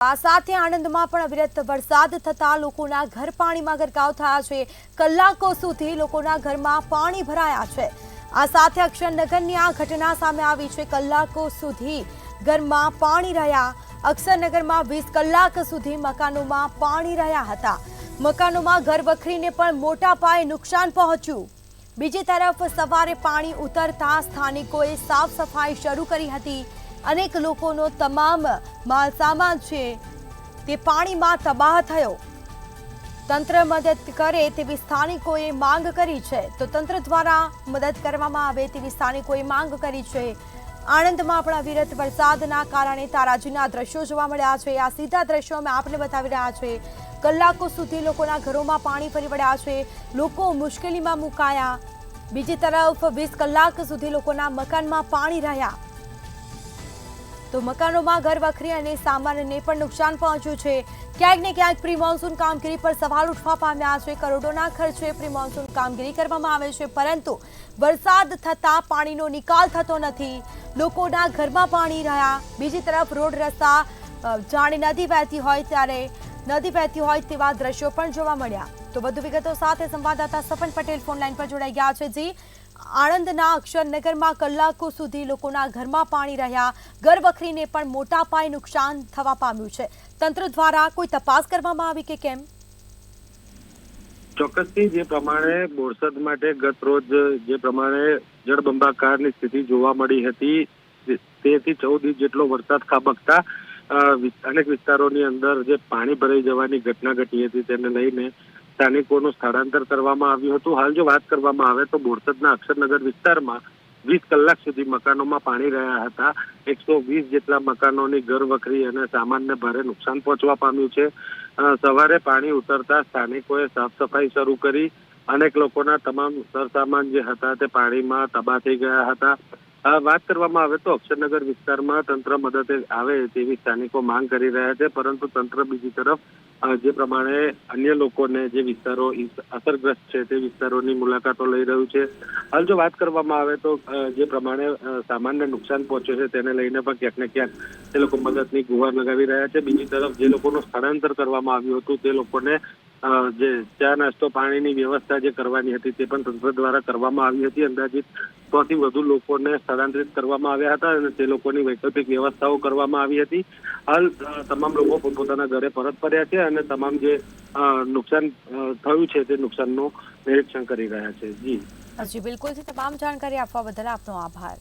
આ સાથે આણંદમાં પણ અવિરત વરસાદ થતા લોકોના ઘર પાણીમાં ગરકાવ થયા છે। કલાકો સુધી લોકોના ઘરમાં પાણી ભરાયા છે। આ સાથે અક્ષરનગરની આ ઘટના સામે આવી છે। કલાકો સુધી ઘરમાં પાણી રહ્યા। અક્ષરનગરમાં 20 કલાક સુધી મકાનોમાં પાણી રહ્યા હતા। મકાનોમાં ઘર વખરીને પણ મોટા પાયે નુકસાન પહોંચ્યું। બીજી તરફ સવારે પાણી ઉતરતા સ્થાનિકોએ સાફ સફાઈ શરૂ કરી હતી। અનેક લોકોનો તમામ માલસામાન છે તે પાણીમાં તબાહ થયો। તંત્ર મદદ કરે તેવી સ્થાનિકોએ માંગ કરી છે, તો તંત્ર દ્વારા મદદ કરવામાં આવે તેવી સ્થાનિકોએ માંગ કરી છે। આણંદમાં પણ અવિરત વરસાદના કારણે તારાજીના દ્રશ્યો જોવા મળ્યા છે। આ સીધા દ્રશ્યો અમે આપને બતાવી રહ્યા છે। કલાકો સુધી લોકોના ઘરોમાં પાણી ફરી વળ્યા છે। લોકો મુશ્કેલીમાં મુકાયા। બીજી તરફ 20 કલાક સુધી લોકોના મકાનમાં પાણી રહ્યા, તો મકાનોમાં ઘર વખરી અને સામાનને પણ નુકસાન પહોંચ્યું છે। ક્યાંક ને ક્યાંક પ્રી મોન્સૂન કામગીરી પર સવાલ ઉઠવા પામ્યા છે। કરોડોના ખર્ચે પ્રી મોન્સૂન કામગીરી કરવામાં આવે છે, પરંતુ વરસાદ થતાં પાણીનો નિકાલ થતો નથી। લોકોના ઘરમાં પાણી રહ્યા। બીજી તરફ રોડ રસ્તા જાણે નદી વહેતી હોય તેવા દ્રશ્યો પણ જોવા મળ્યા। તો વધુ વિગતો સાથે સંવાદદાતા સપન પટેલ ફોન લાઈન પર જોડાઈ ગયા છે। જી, આણંદના અક્ષરનગરમાં કલાકો સુધી લોકોના ઘરમાં પાણી રહ્યા। ઘર વખરીને પણ મોટા પાયે નુકસાન થવા પામ્યું છે। તંત્ર દ્વારા કોઈ તપાસ કરવામાં આવી કે કેમ? ચોક્કસથી જે પ્રમાણે બોરસદ માટે ગત રોજ જે પ્રમાણે જળબંબાકારની સ્થિતિ જોવા મળી હતી, 13 થી 14 ઇંચ જેટલો વરસાદ ખાબકતા અનેક વિસ્તારોની અંદર જે પાણી ભરાઈ જવાની ઘટના ઘટી હતી, તેને લઈને સ્થાનિકોનું સ્થળાંતર કરવામાં આવ્યું હતું। હાલ જો વાત કરવામાં આવે તો બોરસદના અક્ષરનગર વિસ્તારમાં 20 કલાક સુધી મકાનોમાં પાણી રહ્યા હતા। 120 જેટલા મકાનોની ઘર વખરી અને સામાનને ભારે નુકસાન પહોંચવા પામ્યું છે। સવારે પાણી ઉતરતા સ્થાનિકોએ સાફ સફાઈ શરૂ કરી। અનેક લોકોના તમામ સરસામાન જે હતા તે પાણીમાં તબાહ થઈ ગયા હતા। વાત કરવામાં આવે તો અક્ષરનગર વિસ્તારમાં તંત્ર મદદે આવે તેવી સ્થાનિકો માંગ કરી રહ્યા છે, પરંતુ તંત્ર બીજી તરફ જે પ્રમાણે અન્ય લોકોને જે વિસ્તારો અસરગ્રસ્ત છે તે વિસ્તારોની મુલાકાતો લઈ રહ્યું છે। હાલ જો વાત કરવામાં આવે તો જે પ્રમાણે સામાનને નુકસાન પહોંચ્યું છે તેને લઈને પણ ક્યાંક ને ક્યાંક તે લોકો મદદની ગુહાર લગાવી રહ્યા છે। બીજી તરફ જે લોકોનું સ્થળાંતર કરવામાં આવ્યું હતું તે લોકોને જે ચા નાસ્તો પાણીની વ્યવસ્થા જે કરવાની હતી તે પણ તંત્ર દ્વારા કરવામાં આવી હતી। અંદાજિત 100 થી વધુ લોકોને સ્થળાંતરિત કરવામાં આવ્યા હતા અને તે લોકોની વૈકલ્પિક વ્યવસ્થાઓ કરવામાં આવી હતી। હાલ તમામ લોકો પોતપોતાના ઘરે પરત ફર્યા છે અને તમામ જે નુકસાન થયું છે તે નુકસાનનું નિરીક્ષણ કરી રહ્યા છે। જી બિલકુલ, તમામ જાણકારી આપવા બદલ આપનો આભાર।